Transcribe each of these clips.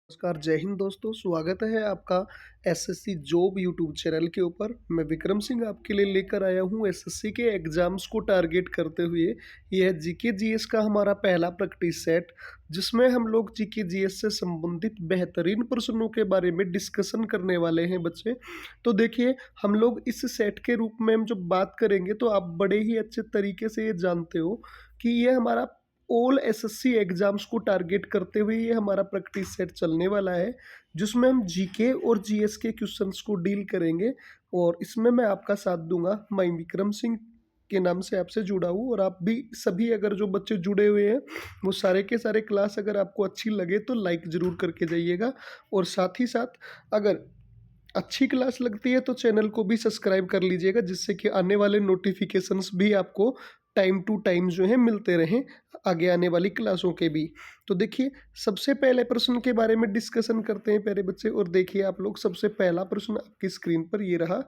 नमस्कार, जय हिंद दोस्तों। स्वागत है आपका एसएससी जॉब यूट्यूब चैनल के ऊपर। मैं विक्रम सिंह आपके लिए लेकर आया हूँ एसएससी के एग्ज़ाम्स को टारगेट करते हुए। यह जीके जीएस का हमारा पहला प्रैक्टिस सेट, जिसमें हम लोग जीके जीएस से संबंधित बेहतरीन प्रश्नों के बारे में डिस्कशन करने वाले हैं बच्चे। तो देखिए, हम लोग इस सेट के रूप में हम जब बात करेंगे तो आप बड़े ही अच्छे तरीके से ये जानते हो कि ये हमारा ऑल एसएससी एग्जाम्स को टारगेट करते हुए ये हमारा प्रैक्टिस सेट चलने वाला है, जिसमें हम जीके और जीएस के क्वेश्चंस को डील करेंगे। और इसमें मैं आपका साथ दूंगा। मैं विक्रम सिंह के नाम से आपसे जुड़ा हूँ, और आप भी सभी अगर जो बच्चे जुड़े हुए हैं वो सारे के सारे क्लास अगर आपको अच्छी लगे तो लाइक ज़रूर करके जाइएगा। और साथ ही साथ अगर अच्छी क्लास लगती है तो चैनल को भी सब्सक्राइब कर लीजिएगा, जिससे कि आने वाले नोटिफिकेशंस भी आपको टाइम टू टाइम जो है मिलते रहें, आगे आने वाली क्लासों के भी। तो देखिए, सबसे पहले प्रश्न के बारे में डिस्कशन करते हैं प्यारे बच्चे। और देखिए आप लोग, सबसे पहला प्रश्न आपकी स्क्रीन पर ये रहा,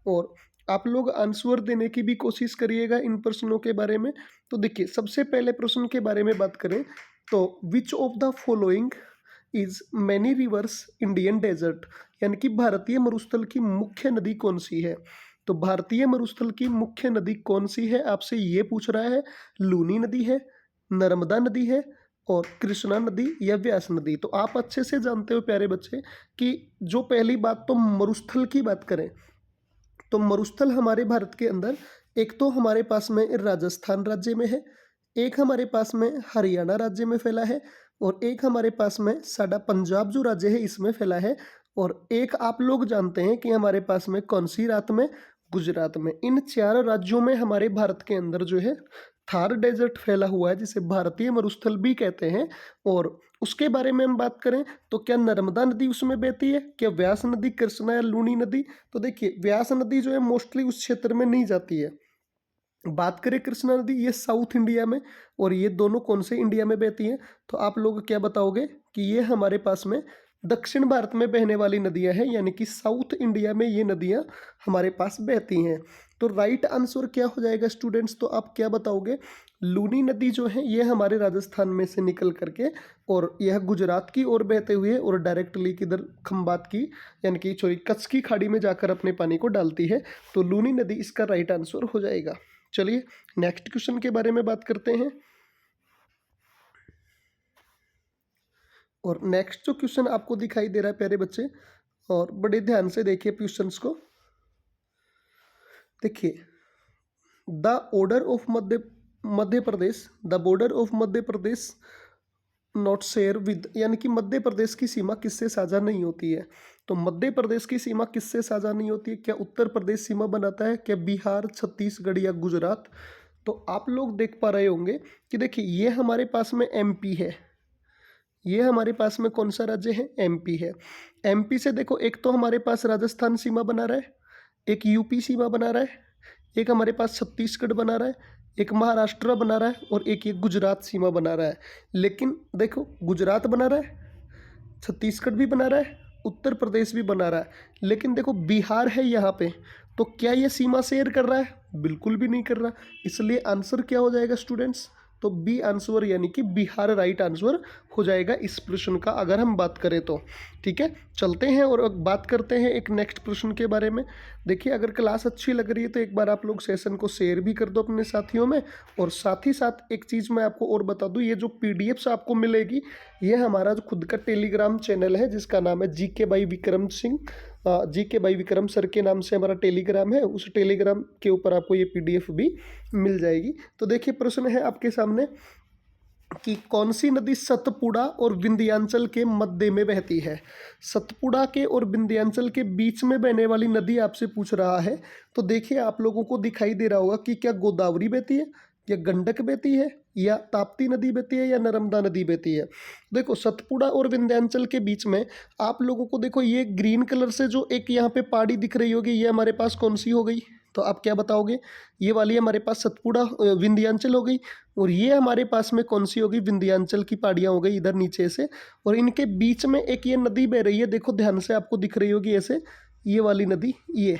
और आप लोग आंसर देने की भी कोशिश करिएगा इन प्रश्नों के बारे में। तो देखिए, सबसे पहले प्रश्न के बारे में बात करें तो which of the following is many rivers Indian desert, यानी कि भारतीय मरुस्थल की मुख्य नदी कौन सी है। तो भारतीय मरुस्थल की मुख्य नदी कौन सी है आपसे ये पूछ रहा है। लूनी नदी है, नर्मदा नदी है, और कृष्णा नदी या व्यास नदी। तो आप अच्छे से जानते हो प्यारे बच्चे कि जो पहली बात तो मरुस्थल की बात करें तो मरुस्थल हमारे भारत के अंदर एक तो हमारे पास में राजस्थान राज्य में है, एक हमारे पास में हरियाणा राज्य में फैला है, और एक हमारे पास में साडा पंजाब जो राज्य है इसमें फैला है, और एक आप लोग जानते हैं कि हमारे पास में कौन सी रात में, गुजरात में। इन चार राज्यों में हमारे भारत के अंदर जो है थार डेजर्ट फैला हुआ है, जिसे भारतीय मरुस्थल भी कहते हैं। और उसके बारे में हम बात करें तो क्या नर्मदा नदी उसमें बहती है, क्या व्यास नदी, कृष्णा या लूनी नदी। तो देखिए, व्यास नदी जो है मोस्टली उस क्षेत्र में नहीं जाती है। बात करें कृष्णा नदी, ये साउथ इंडिया में, और ये दोनों कौन से इंडिया में बहती हैं। तो आप लोग क्या बताओगे कि ये हमारे पास में दक्षिण भारत में बहने वाली नदियां हैं, यानी कि साउथ इंडिया में ये नदियां हमारे पास बहती हैं। तो राइट आंसर क्या हो जाएगा स्टूडेंट्स, तो आप क्या बताओगे। लूनी नदी जो है ये हमारे राजस्थान में से निकल करके और यह गुजरात की ओर बहते हुए और डायरेक्टली किधर खंबात की, यानी कि सॉरी कच्छ की खाड़ी में जाकर अपने पानी को डालती है। तो लूनी नदी इसका राइट आंसर हो जाएगा। चलिए नेक्स्ट क्वेश्चन के बारे में बात करते हैं। और नेक्स्ट जो क्वेश्चन आपको दिखाई दे रहा है प्यारे बच्चे, और बड़े ध्यान से देखिए क्वेश्चंस को। देखिए, the order of Madhya Pradesh, the border of Madhya Pradesh not share with, यानी कि मध्य प्रदेश की सीमा किससे साझा नहीं होती है। तो मध्य प्रदेश की सीमा किससे साझा नहीं होती है। क्या उत्तर प्रदेश सीमा बनाता है, क्या बिहार, छत्तीसगढ़ या गुजरात। तो आप लोग देख पा रहे होंगे कि देखिए, ये हमारे पास में एमपी है, ये हमारे पास में कौन सा राज्य है, एमपी है। एमपी से देखो, एक तो हमारे पास राजस्थान सीमा बना रहा है, एक यूपी सीमा बना रहा है, एक हमारे पास छत्तीसगढ़ बना रहा है, एक महाराष्ट्र बना रहा है, और एक ये गुजरात सीमा बना रहा है। लेकिन देखो, गुजरात बना रहा है, छत्तीसगढ़ भी बना रहा है, उत्तर प्रदेश भी बना रहा है, लेकिन देखो बिहार है यहाँ पे। तो क्या ये सीमा शेयर कर रहा है, बिल्कुल भी नहीं कर रहा। इसलिए आंसर क्या हो जाएगा स्टूडेंट्स, तो बी आंसर, यानी कि बिहार राइट आंसर हो जाएगा इस प्रश्न का, अगर हम बात करें तो। ठीक है, चलते हैं और अब बात करते हैं एक नेक्स्ट प्रश्न के बारे में। देखिए, अगर क्लास अच्छी लग रही है तो एक बार आप लोग सेशन को शेयर भी कर दो अपने साथियों में। और साथ ही साथ एक चीज़ मैं आपको और बता दूं, ये जो पीडीएफ्स आपको मिलेगी, ये हमारा जो खुद का टेलीग्राम चैनल है जिसका नाम है GK by Vikram Singh, GK by Vikram sir के नाम से हमारा टेलीग्राम है। उस टेलीग्राम के ऊपर आपको ये पीडीएफ भी मिल जाएगी। तो देखिए, प्रश्न है आपके सामने कि कौन सी नदी सतपुड़ा और विंध्याचल के मध्य में बहती है। सतपुड़ा के और विंध्याचल के बीच में बहने वाली नदी आपसे पूछ रहा है। तो देखिए, आप लोगों को दिखाई दे रहा होगा कि क्या गोदावरी बहती है, या गंडक बहती है, या ताप्ती नदी बहती है, या नर्मदा नदी बहती है। देखो, सतपुड़ा और विंध्याचल के बीच में आप लोगों को देखो, ये ग्रीन कलर से जो एक यहाँ पे पहाड़ी दिख रही होगी, ये हमारे पास कौन सी हो गई। तो आप क्या बताओगे, ये वाली हमारे पास सतपुड़ा विंध्याचल हो गई, और ये हमारे पास में कौन सी होगी, विंध्याचल की पहाड़ियाँ हो गई इधर नीचे से। और इनके बीच में एक ये नदी बह रही है, देखो ध्यान से आपको दिख रही होगी ऐसे, ये वाली नदी, ये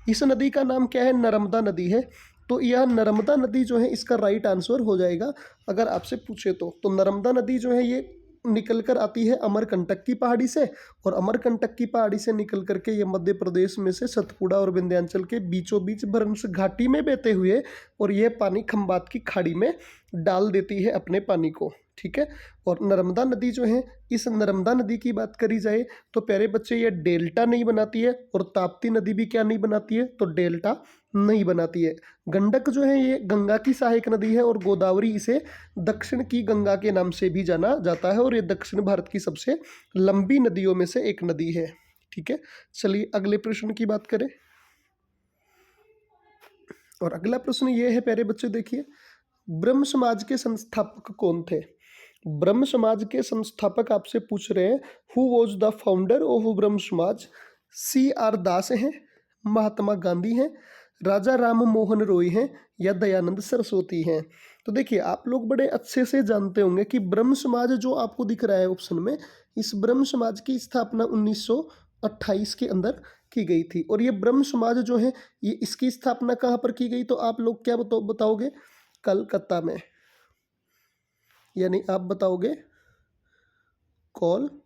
इस नदी का नाम क्या है, नर्मदा नदी है। तो यह नर्मदा नदी जो है इसका राइट आंसर हो जाएगा अगर आपसे पूछे तो। नर्मदा नदी जो है ये निकल कर आती है अमरकंटक की पहाड़ी से, और अमरकंटक की पहाड़ी से निकल करके ये मध्य प्रदेश में से सतपुड़ा और विंध्याचल के बीचों बीच भ्रंश घाटी में बहते हुए और ये पानी खंबात की खाड़ी में डाल देती है अपने पानी को। ठीक है। और नर्मदा नदी जो है, इस नर्मदा नदी की बात करी जाए तो प्यारे बच्चे ये डेल्टा नहीं बनाती है, और ताप्ती नदी भी क्या नहीं बनाती है, तो डेल्टा नहीं बनाती है। गंडक जो है ये गंगा की सहायक नदी है, और गोदावरी इसे दक्षिण की गंगा के नाम से भी जाना जाता है, और ये दक्षिण भारत की सबसे लंबी नदियों में से एक नदी है। ठीक है। चलिए अगले प्रश्न की बात करें, और अगला प्रश्न ये है प्यारे बच्चे, देखिए ब्रह्म समाज के संस्थापक कौन थे। ब्रह्म समाज के संस्थापक आपसे पूछ रहे हैं, who was the founder of ब्रह्म समाज। CR दास हैं, महात्मा गांधी हैं, राजा राम मोहन रॉय हैं, या दयानंद सरस्वती हैं। तो देखिए आप लोग बड़े अच्छे से जानते होंगे कि ब्रह्म समाज जो आपको दिख रहा है ऑप्शन में, इस ब्रह्म समाज की स्थापना 1928 के अंदर की गई थी। और ये ब्रह्म समाज जो है ये इसकी स्थापना कहाँ पर की गई, तो आप लोग क्या बताओगे, कलकत्ता में, यानी आप बताओगे कोलकाता,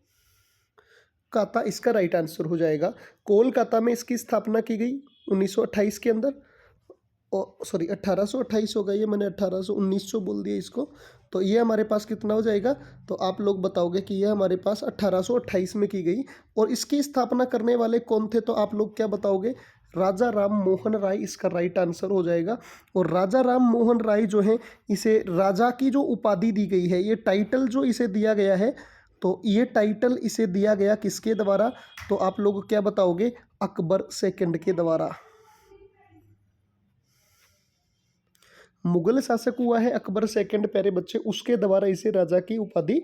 इसका राइट आंसर हो जाएगा। कोलकाता में इसकी स्थापना की गई 1928 के अंदर, सॉरी 1828 होगा ये, मैंने 1900 बोल दिया इसको। तो ये हमारे पास कितना हो जाएगा, तो आप लोग बताओगे कि ये हमारे पास 1828 में की गई। और इसकी स्थापना करने वाले कौन थे, तो आप लोग क्या बताओगे, राजा राम मोहन राय इसका राइट आंसर हो जाएगा। और राजा राम मोहन राय जो है, इसे राजा की जो उपाधि दी गई है, ये टाइटल जो इसे दिया गया है, तो ये टाइटल इसे दिया गया किसके द्वारा, तो आप लोग क्या बताओगे, अकबर सेकंड के द्वारा। मुगल शासक हुआ है अकबर सेकंड प्यारे बच्चे, उसके द्वारा इसे राजा की उपाधि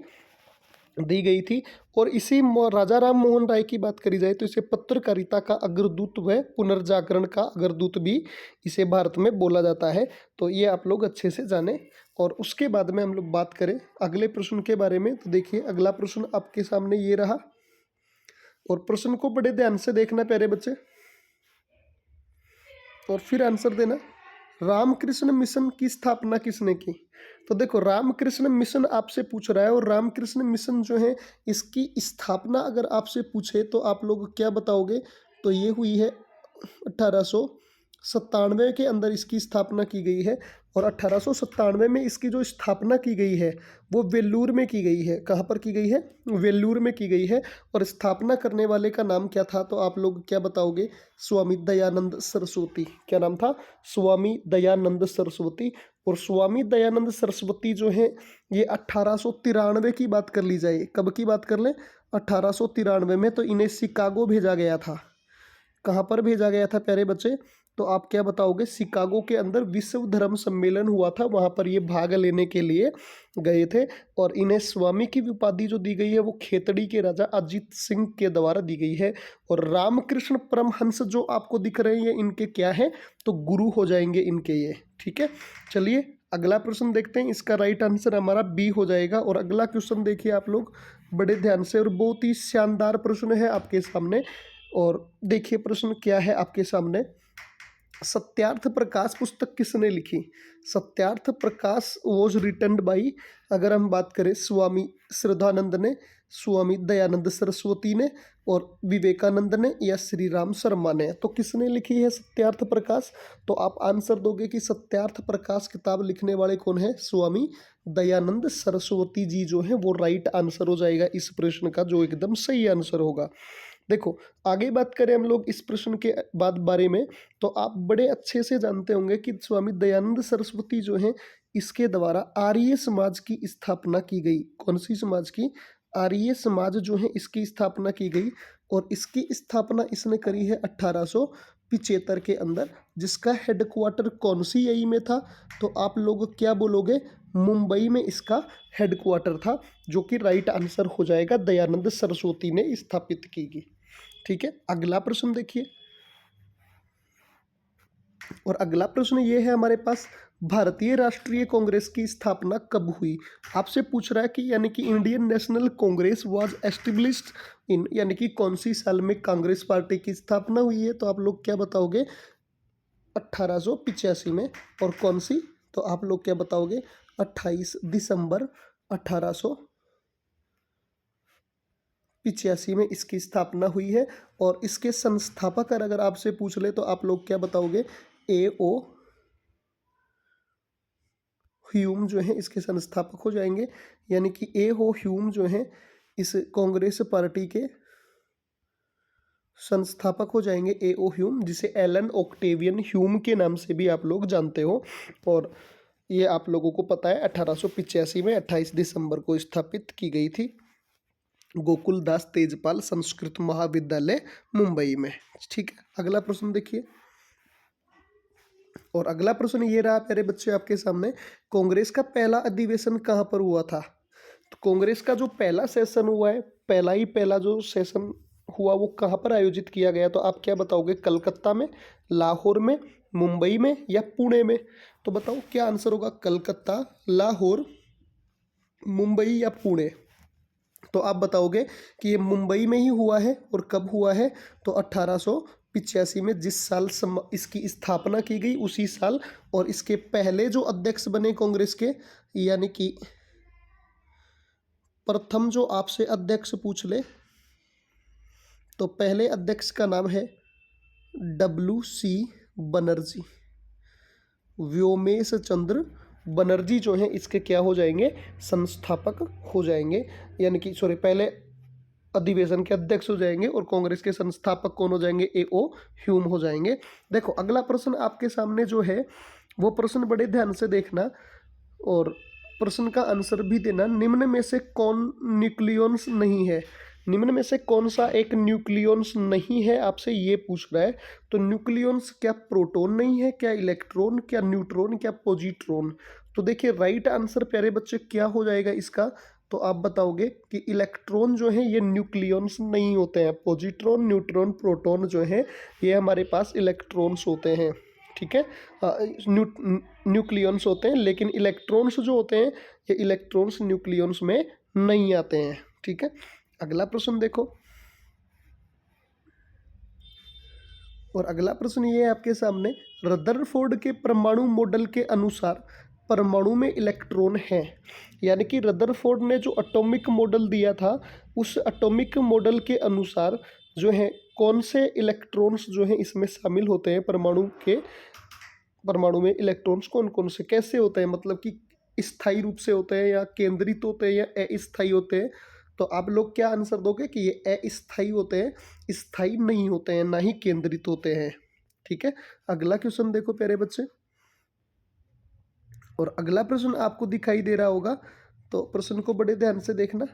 दी गई थी। और इसी राजा राम मोहन राय की बात करी जाए तो इसे पत्रकारिता का अग्रदूत व पुनर्जागरण का अग्रदूत भी इसे भारत में बोला जाता है। तो ये आप लोग अच्छे से जाने। और उसके बाद में हम लोग बात करें अगले प्रश्न के बारे में, तो देखिए अगला प्रश्न आपके सामने ये रहा, और प्रश्न को बड़े ध्यान से देखना प्यारे बच्चे, और फिर आंसर देना। रामकृष्ण मिशन की स्थापना किसने की। तो देखो रामकृष्ण मिशन आपसे पूछ रहा है, और रामकृष्ण मिशन जो है इसकी स्थापना अगर आपसे पूछे तो आप लोग क्या बताओगे, तो ये हुई है 1897 के अंदर इसकी स्थापना की गई है। और 1897 में इसकी जो स्थापना की गई है वो वेल्लूर में की गई है। कहाँ पर की गई है, वेल्लूर में की गई है। और स्थापना करने वाले का नाम क्या था, तो आप लोग क्या बताओगे, स्वामी दयानंद सरस्वती। क्या नाम था, स्वामी दयानंद सरस्वती। और स्वामी दयानंद सरस्वती जो है ये 1893 की बात कर ली जाए, कब की बात कर लें, 1893 में, तो इन्हें शिकागो भेजा गया था। कहाँ पर भेजा गया था प्यारे बच्चे, तो आप क्या बताओगे, शिकागो के अंदर विश्व धर्म सम्मेलन हुआ था, वहाँ पर ये भाग लेने के लिए गए थे। और इन्हें स्वामी की उपाधि जो दी गई है वो खेतड़ी के राजा अजीत सिंह के द्वारा दी गई है। और रामकृष्ण परमहंस जो आपको दिख रहे हैं ये इनके क्या है, तो गुरु हो जाएंगे इनके ये। ठीक है। चलिए अगला प्रश्न देखते हैं, इसका राइट आंसर हमारा बी हो जाएगा। और अगला क्वेश्चन देखिए आप लोग बड़े ध्यान से, और बहुत ही शानदार प्रश्न है आपके सामने। और देखिए प्रश्न क्या है आपके सामने, सत्यार्थ प्रकाश पुस्तक किसने लिखी। सत्यार्थ प्रकाश वॉज रिटन्ड बाई, अगर हम बात करें स्वामी श्रद्धानंद ने, स्वामी दयानंद सरस्वती ने, और विवेकानंद ने, या श्री राम शर्मा ने। तो किसने लिखी है सत्यार्थ प्रकाश, तो आप आंसर दोगे कि सत्यार्थ प्रकाश किताब लिखने वाले कौन है, स्वामी दयानंद सरस्वती जी जो है वो राइट आंसर हो जाएगा इस प्रश्न का, जो एकदम सही आंसर होगा। देखो आगे बात करें हम लोग इस प्रश्न के बाद बारे में, तो आप बड़े अच्छे से जानते होंगे कि स्वामी दयानंद सरस्वती जो हैं इसके द्वारा आर्य समाज की स्थापना की गई। कौन सी समाज की, आर्य समाज जो है इसकी स्थापना की गई। और इसकी स्थापना इसने करी है 1875 के अंदर, जिसका हेडक्वार्टर कौन सी आई में था, तो आप लोग क्या बोलोगे, मुंबई में इसका हेडक्वार्टर था, जो कि राइट आंसर हो जाएगा, दयानंद सरस्वती ने स्थापित की गई। ठीक है। अगला प्रश्न देखिए, और अगला प्रश्न ये है हमारे पास, भारतीय राष्ट्रीय कांग्रेस की स्थापना कब हुई। आपसे पूछ रहा है कि यानी कि Indian national Congress was established in, यानी कि कौन सी साल में कांग्रेस पार्टी की स्थापना हुई है, तो आप लोग क्या बताओगे, 1885 में। और कौन सी, तो आप लोग क्या बताओगे, 28 दिसंबर 1885 1885 में इसकी स्थापना हुई है। और इसके संस्थापक अगर आपसे पूछ ले तो आप लोग क्या बताओगे? ए ओ ह्यूम जो है इसके संस्थापक हो जाएंगे, यानी कि ए हो ह्यूम जो है इस कांग्रेस पार्टी के संस्थापक हो जाएंगे। ए ओ ह्यूम, जिसे एलन ऑक्टेवियन ह्यूम के नाम से भी आप लोग जानते हो। और ये आप लोगों को पता है 1885 में 28 दिसंबर को स्थापित की गई थी गोकुलदास तेजपाल संस्कृत महाविद्यालय मुंबई में। ठीक है, अगला प्रश्न देखिए। और अगला प्रश्न ये रहा प्यारे बच्चे आपके सामने, कांग्रेस का पहला अधिवेशन कहाँ पर हुआ था? तो कांग्रेस का जो पहला सेशन हुआ है, पहला जो सेशन हुआ वो कहाँ पर आयोजित किया गया? तो आप क्या बताओगे? कलकत्ता में, लाहौर में, मुंबई में या पुणे में? तो बताओ क्या आंसर होगा? कलकत्ता, लाहौर, मुंबई या पुणे? तो आप बताओगे कि ये मुंबई में ही हुआ है। और कब हुआ है? तो 1885 में, जिस साल इसकी स्थापना की गई उसी साल। और इसके पहले जो अध्यक्ष बने कांग्रेस के, यानी कि प्रथम जो आपसे अध्यक्ष पूछ ले तो पहले अध्यक्ष का नाम है WC बनर्जी। व्योमेश चंद्र बनर्जी जो है इसके क्या हो जाएंगे? संस्थापक हो जाएंगे, यानी कि सॉरी, पहले अधिवेशन के अध्यक्ष हो जाएंगे। और कांग्रेस के संस्थापक कौन हो जाएंगे? ए ओ ह्यूम हो जाएंगे। देखो अगला प्रश्न आपके सामने जो है वो प्रश्न बड़े ध्यान से देखना और प्रश्न का आंसर भी देना। निम्न में से कौन न्यूक्लियॉन्स नहीं है? निम्न में से कौन सा एक न्यूक्लियॉन्स नहीं है, आपसे ये पूछ रहा है। तो न्यूक्लियॉन्स क्या प्रोटॉन नहीं है, क्या इलेक्ट्रॉन, क्या न्यूट्रॉन, क्या पॉजिट्रॉन? तो देखिए राइट आंसर प्यारे बच्चे क्या हो जाएगा इसका? तो आप बताओगे कि इलेक्ट्रॉन जो है ये न्यूक्लियॉन्स नहीं होते हैं। पॉजिट्रॉन, न्यूट्रॉन, प्रोटॉन जो है ये हमारे पास इलेक्ट्रॉन्स होते हैं। ठीक है, न्यूक्लियॉन्स होते हैं, लेकिन इलेक्ट्रॉन्स जो होते हैं ये इलेक्ट्रॉन्स न्यूक्लियॉन्स में नहीं आते हैं। ठीक है, अगला प्रश्न देखो। और अगला प्रश्न ये है आपके सामने, रदरफोर्ड के परमाणु मॉडल के अनुसार परमाणु में इलेक्ट्रॉन है। यानी कि रदरफोर्ड ने जो एटॉमिक मॉडल दिया था उस एटॉमिक मॉडल के अनुसार जो है कौन से इलेक्ट्रॉन्स जो है इसमें शामिल होते हैं? परमाणु में इलेक्ट्रॉन्स कौन कौन से कैसे होते हैं? मतलब कि स्थायी रूप से होते हैं या केंद्रित होते हैं या अस्थायी होते हैं? तो आप लोग क्या आंसर दोगे कि ये अस्थायी होते हैं, स्थायी नहीं होते हैं, ना ही केंद्रित होते हैं। ठीक है, अगला क्वेश्चन देखो प्यारे बच्चे। और अगला प्रश्न आपको दिखाई दे रहा होगा, तो प्रश्न को बड़े ध्यान से देखना।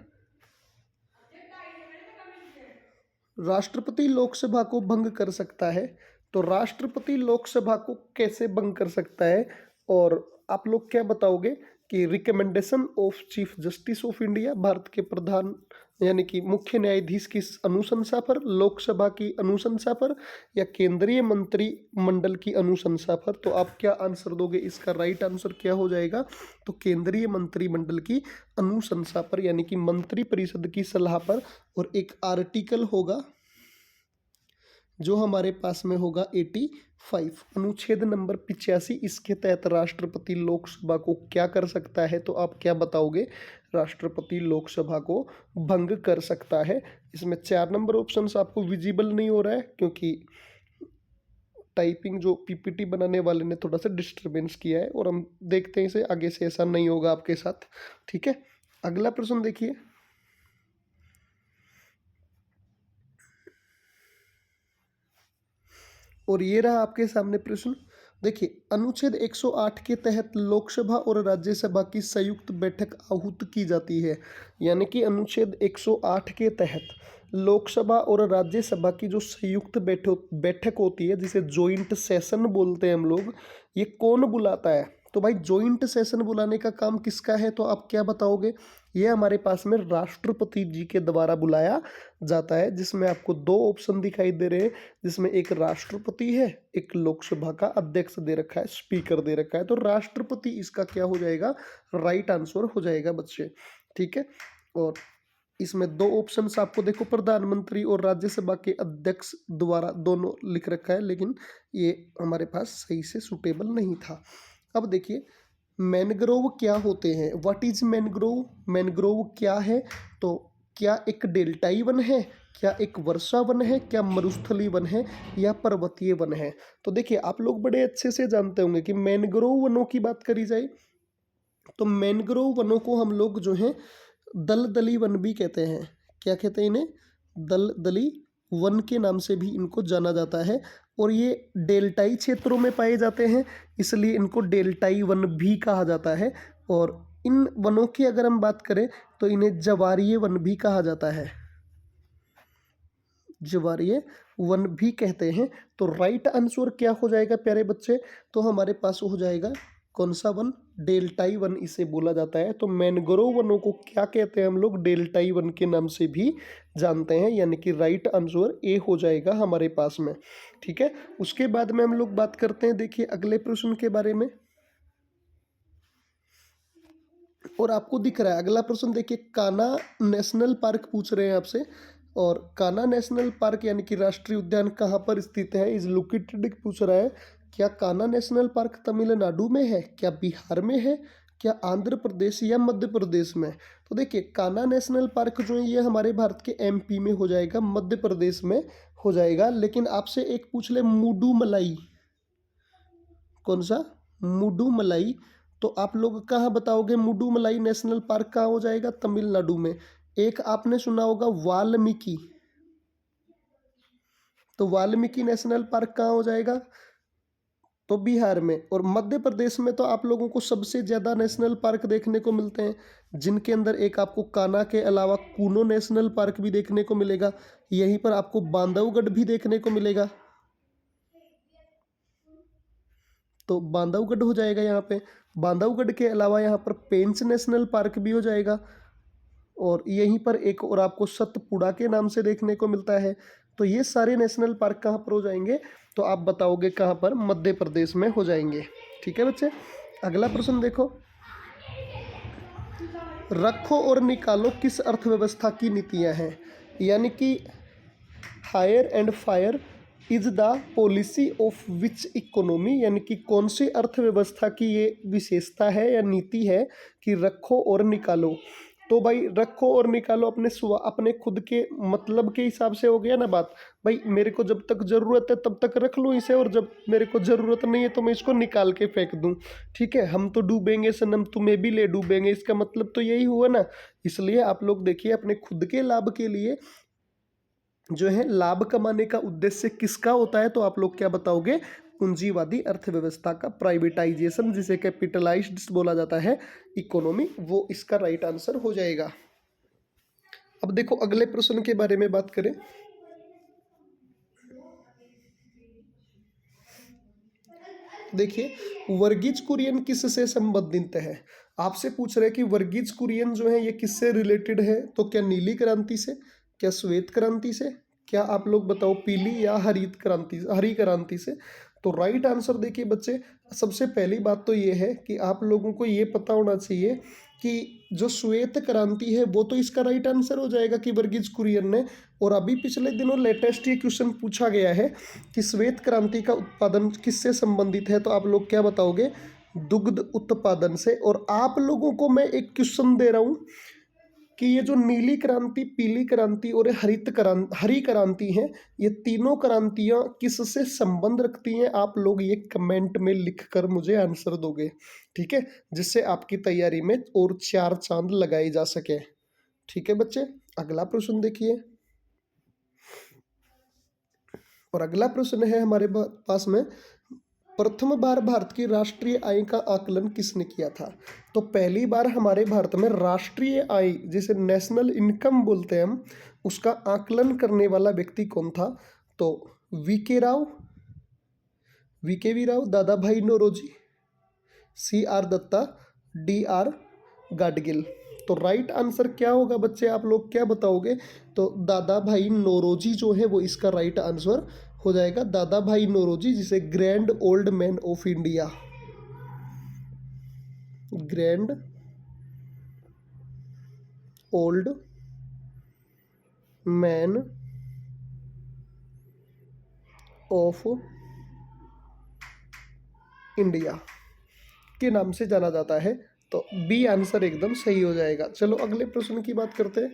राष्ट्रपति लोकसभा को भंग कर सकता है। तो राष्ट्रपति लोकसभा को कैसे भंग कर सकता है? और आप लोग क्या बताओगे कि recommendation of chief justice of India, Bharat के प्रधान यानी कि मुख्य न्यायाधीश की अनुशंसा पर, लोकसभा की अनुशंसा पर, या केंद्रीय मंत्रिमंडल की अनुशंसा पर? तो आप क्या आंसर दोगे? इसका राइट आंसर क्या हो जाएगा? तो केंद्रीय मंत्रिमंडल की अनुशंसा पर, यानी कि मंत्री परिषद की सलाह पर। और एक आर्टिकल होगा जो हमारे पास में होगा 85, अनुच्छेद नंबर 85। इसके तहत राष्ट्रपति लोकसभा को क्या कर सकता है? तो आप क्या बताओगे? राष्ट्रपति लोकसभा को भंग कर सकता है। इसमें 4 नंबर ऑप्शंस आपको विजिबल नहीं हो रहा है क्योंकि टाइपिंग जो पीपीटी बनाने वाले ने थोड़ा सा डिस्टरबेंस किया है, और हम देखते हैं इसे आगे से ऐसा नहीं होगा आपके साथ। ठीक है, अगला प्रश्न देखिए। और ये रहा आपके सामने प्रश्न। देखिए, अनुच्छेद 108 के तहत लोकसभा और राज्यसभा की संयुक्त बैठक आहूत की जाती है। यानी कि अनुच्छेद 108 के तहत लोकसभा और राज्यसभा की जो संयुक्त बैठक होती है, जिसे जॉइंट सेशन बोलते हैं हम लोग, ये कौन बुलाता है? तो भाई जॉइंट सेशन बुलाने का काम किसका है? तो आप क्या बताओगे? ये हमारे पास में राष्ट्रपति जी के द्वारा बुलाया जाता है, जिसमें आपको 2 ऑप्शन दिखाई दे रहे हैं, जिसमें एक राष्ट्रपति है, एक लोकसभा का अध्यक्ष दे रखा है, स्पीकर दे रखा है। तो राष्ट्रपति इसका क्या हो जाएगा? राइट आंसर हो जाएगा बच्चे। ठीक है, और इसमें 2 ऑप्शंस आपको देखो, प्रधानमंत्री और राज्यसभा के अध्यक्ष द्वारा दोनों लिख रखा है, लेकिन ये हमारे पास सही से सुटेबल नहीं था। अब देखिए, मैनग्रोव क्या होते हैं? What is mangrove? मैनग्रोव क्या है? तो क्या एक डेल्टाई वन है, क्या एक वर्षा वन है, क्या मरुस्थलीय वन है, या पर्वतीय वन है? तो देखिए आप लोग बड़े अच्छे से जानते होंगे कि मैंग्रोव वनों की बात करी जाए तो मैंग्रोव वनों को हम लोग जो है दलदली वन भी कहते हैं। क्या कहते हैं इन्हें? दलदली वन के नाम से भी इनको जाना जाता है। और ये डेल्टाई क्षेत्रों में पाए जाते हैं, इसलिए इनको डेल्टाई वन भी कहा जाता है। और इन वनों की अगर हम बात करें तो इन्हें ज्वारीय वन भी कहा जाता है, ज्वारीय वन भी कहते हैं। तो राइट आंसर क्या हो जाएगा प्यारे बच्चे? तो हमारे पास हो जाएगा कौन सा वन? डेल्टाई वन इसे बोला जाता है। तो मैंग्रोव वनों को क्या कहते हैं हम लोग? डेल्टाई वन के नाम से भी जानते हैं, यानी कि राइट आंसर ए हो जाएगा हमारे पास में। ठीक है, उसके बाद में हम लोग बात करते हैं, देखिए अगले प्रश्न के बारे में। और आपको दिख रहा है अगला प्रश्न, देखिए कान्हा नेशनल पार्क पूछ रहे हैं आपसे। और कान्हा नेशनल पार्क यानी कि राष्ट्रीय उद्यान कहाँ पर स्थित है? इज लोकेटेड पूछ रहा है। क्या कान्हा नेशनल पार्क तमिलनाडु में है, क्या बिहार में है, क्या आंध्र प्रदेश या मध्य प्रदेश में? तो देखिए कान्हा नेशनल पार्क जो है ये हमारे भारत के एमपी में हो जाएगा, मध्य प्रदेश में हो जाएगा। लेकिन आपसे एक पूछ ले, मुडुमलाई, कौन सा? मुडुमलाई। तो आप लोग कहाँ बताओगे मुडुमलाई नेशनल पार्क कहाँ हो जाएगा? तमिलनाडु में। एक आपने सुना होगा वाल्मीकि, तो वाल्मीकि नेशनल पार्क कहाँ हो जाएगा? तो बिहार में। और मध्य प्रदेश में तो आप लोगों को सबसे ज़्यादा नेशनल पार्क देखने को मिलते हैं, जिनके अंदर एक आपको कान्हा के अलावा कूनो नेशनल पार्क भी देखने को मिलेगा। यहीं पर आपको बांधवगढ़ भी देखने को मिलेगा, तो बांधवगढ़ हो जाएगा यहाँ पे। बांधवगढ़ के अलावा यहाँ पर पेंच नेशनल पार्क भी हो जाएगा। और यहीं पर एक और आपको सतपुड़ा के नाम से देखने को मिलता है। तो ये सारे नेशनल पार्क कहाँ पर हो जाएंगे? तो आप बताओगे कहाँ पर? मध्य प्रदेश में हो जाएंगे। ठीक है बच्चे, अगला प्रश्न देखो। रखो और निकालो किस अर्थव्यवस्था की नीतियाँ हैं? यानी कि hire and fire is the policy of which economy, यानी कि कौन सी अर्थव्यवस्था की ये विशेषता है या नीति है कि रखो और निकालो? तो भाई रखो और निकालो अपने खुद के मतलब के हिसाब से हो गया ना बात। भाई मेरे को जब तक ज़रूरत है तब तक रख लूँ इसे, और जब मेरे को ज़रूरत नहीं है तो मैं इसको निकाल के फेंक दूँ। ठीक है, हम तो डूबेंगे सनम तुम्हें भी ले डूबेंगे, इसका मतलब तो यही हुआ ना। इसलिए आप लोग देखिए अपने खुद के लाभ के लिए जो है लाभ कमाने का उद्देश्य किसका होता है? तो आप लोग क्या बताओगे? पूंजीवादी अर्थव्यवस्था का, प्राइवेटाइजेशन जिसे कैपिटलाइज्ड बोला जाता है इकोनॉमी, वो इसका राइट आंसर हो जाएगा। अब देखो अगले प्रश्न के बारे में बात करें। देखिए वर्गीज कुरियन किससे संबंधित है? आपसे पूछ रहे हैं कि वर्गीज कुरियन जो है ये किससे रिलेटेड है? तो क्या नीली क्रांति से, क्या श्वेत क्रांति से, क्या आप लोग बताओ पीली या हरित क्रांति, हरी क्रांति से? तो राइट आंसर देखिए बच्चे, सबसे पहली बात तो ये है कि आप लोगों को ये पता होना चाहिए कि जो श्वेत क्रांति है वो तो इसका राइट आंसर हो जाएगा कि वर्गीज कुरियन ने। और अभी पिछले दिनों लेटेस्ट ये क्वेश्चन पूछा गया है कि श्वेत क्रांति का उत्पादन किससे संबंधित है? तो आप लोग क्या बताओगे? दुग्ध उत्पादन से। और आप लोगों को मैं एक क्वेश्चन दे रहा हूँ कि ये जो नीली क्रांति, पीली क्रांति और हरी क्रांति हैं, ये तीनों क्रांतियाँ किससे संबंध रखती हैं? आप लोग ये कमेंट में लिखकर मुझे आंसर दोगे, ठीक है, जिससे आपकी तैयारी में और 4 चांद लगाए जा सके। ठीक है बच्चे, अगला प्रश्न देखिए। और अगला प्रश्न है हमारे पास में, प्रथम बार भारत की राष्ट्रीय आय का आकलन किसने किया था? तो पहली बार हमारे भारत में राष्ट्रीय आय, जिसे नेशनल इनकम बोलते हैं हम, उसका आकलन करने वाला व्यक्ति कौन था? तो वीके वी राव, दादा भाई नौरोजी, CR दत्ता, DR गाडगिल। तो राइट आंसर क्या होगा बच्चे, आप लोग क्या बताओगे? तो दादा भाई नौरोजी जो है वो इसका राइट आंसर हो जाएगा। दादा भाई नौरोजी, जिसे grand old man of India, grand old man of India के नाम से जाना जाता है। तो बी आंसर एकदम सही हो जाएगा। चलो अगले प्रश्न की बात करते हैं।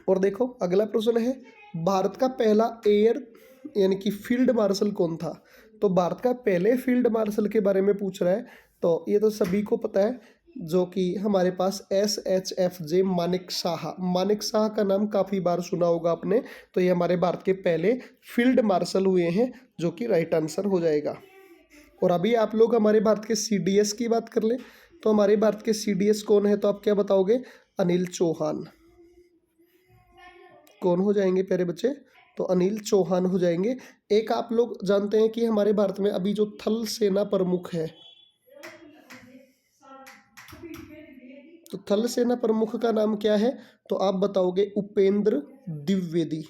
और देखो अगला प्रश्न है, भारत का पहला एयर यानी कि फील्ड मार्शल कौन था? तो भारत का पहले फील्ड मार्शल के बारे में पूछ रहा है। तो ये तो सभी को पता है, जो कि हमारे पास SHFJ मानेक शाह। मानेक शाह का नाम काफ़ी बार सुना होगा आपने। तो ये हमारे भारत के पहले फील्ड मार्शल हुए हैं, जो कि राइट आंसर हो जाएगा। और अभी आप लोग हमारे भारत के CDS की बात कर लें। तो हमारे भारत के CDS कौन है? तो आप क्या बताओगे? अनिल चौहान। कौन हो जाएंगे प्यारे बच्चे? तो अनिल चौहान हो जाएंगे। एक आप लोग जानते हैं कि हमारे भारत में अभी जो थल सेना प्रमुख है, तो थल सेना प्रमुख का नाम क्या है? तो आप बताओगे उपेंद्र द्विवेदी।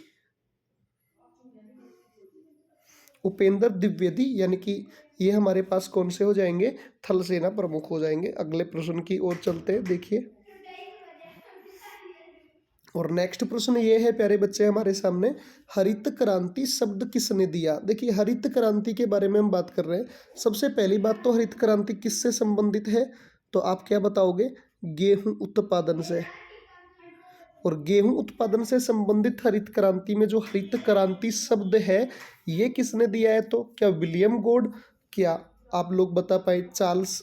उपेंद्र द्विवेदी, यानी कि ये हमारे पास कौन से हो जाएंगे? थल सेना प्रमुख हो जाएंगे। अगले प्रश्न की ओर चलते हैं, देखिए। और नेक्स्ट प्रश्न ये है प्यारे बच्चे हमारे सामने, हरित क्रांति शब्द किसने दिया? देखिए हरित क्रांति के बारे में हम बात कर रहे हैं। सबसे पहली बात तो हरित क्रांति किससे संबंधित है? तो आप क्या बताओगे? गेहूं उत्पादन से। और गेहूं उत्पादन से संबंधित हरित क्रांति में जो हरित क्रांति शब्द है, ये किसने दिया है? तो क्या विलियम गॉड, क्या आप लोग बता पाए चार्ल्स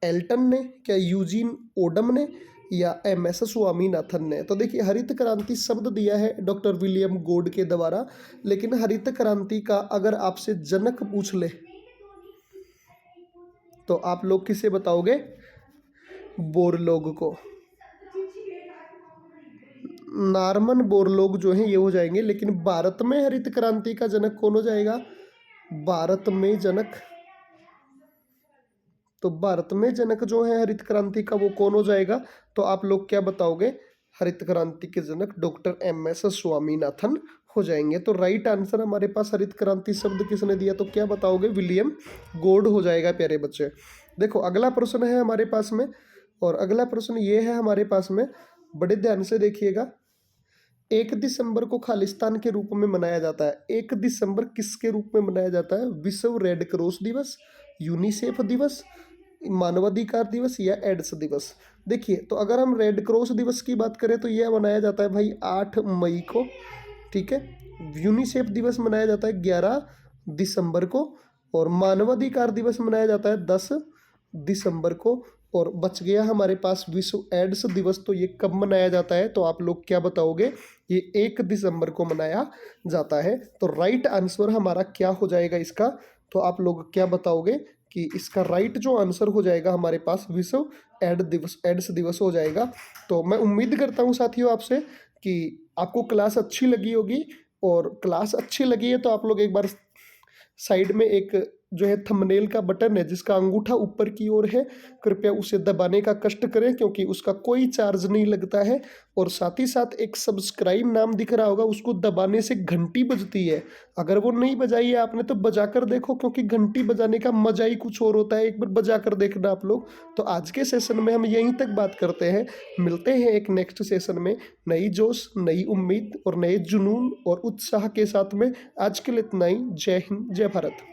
एल्टन ने, क्या यूजीन ओडम ने, या MS स्वामीनाथन ने? तो देखिए हरित क्रांति शब्द दिया है डॉक्टर विलियम गॉड के द्वारा। लेकिन हरित क्रांति का अगर आपसे जनक पूछ ले तो आप लोग किसे बताओगे? बोरलोग को। नॉर्मन बोरलोग जो है ये हो जाएंगे। लेकिन भारत में हरित क्रांति का जनक कौन हो जाएगा? भारत में जनक, तो भारत में जनक जो है हरित क्रांति का वो कौन हो जाएगा? तो आप लोग क्या बताओगे? हरित क्रांति के जनक डॉक्टर MS स्वामीनाथन हो जाएंगे। तो राइट आंसर हमारे पास हरित क्रांति शब्द किसने दिया? तो क्या बताओगे? विलियम गॉड हो जाएगा प्यारे बच्चे। देखो अगला प्रश्न है हमारे पास में, और अगला प्रश्न ये है हमारे पास में, बड़े ध्यान से देखिएगा। 1 दिसंबर को खालिस्तान के रूप में मनाया जाता है। 1 दिसंबर किसके रूप में मनाया जाता है? विश्व रेड क्रॉस दिवस, यूनिसेफ दिवस, मानवाधिकार दिवस, या एड्स दिवस? देखिए तो अगर हम रेड क्रॉस दिवस की बात करें तो यह मनाया जाता है भाई 8 मई को, ठीक है। यूनिसेफ दिवस मनाया जाता है 11 दिसंबर को, और मानवाधिकार दिवस मनाया जाता है 10 दिसंबर को। और बच गया हमारे पास विश्व एड्स दिवस, तो ये कब मनाया जाता है? तो आप लोग क्या बताओगे? ये 1 दिसंबर को मनाया जाता है। तो राइट आंसर हमारा क्या हो जाएगा इसका? तो आप लोग क्या बताओगे कि इसका राइट जो आंसर हो जाएगा हमारे पास विश्व एड्स दिवस हो जाएगा। तो मैं उम्मीद करता हूँ साथियों आपसे कि आपको क्लास अच्छी लगी होगी, और क्लास अच्छी लगी है तो आप लोग एक बार साइड में एक जो है थंबनेल का बटन है जिसका अंगूठा ऊपर की ओर है, कृपया उसे दबाने का कष्ट करें, क्योंकि उसका कोई चार्ज नहीं लगता है। और साथ ही साथ एक सब्सक्राइब नाम दिख रहा होगा, उसको दबाने से घंटी बजती है। अगर वो नहीं बजाई है आपने तो बजा कर देखो, क्योंकि घंटी बजाने का मजा ही कुछ और होता है। एक बार बजा कर देखना आप लोग। तो आज के सेशन में हम यहीं तक बात करते हैं। मिलते हैं एक नेक्स्ट सेशन में नई जोश, नई उम्मीद और नए जुनून और उत्साह के साथ में। आज के लिए इतना ही। जय हिंद, जय भारत।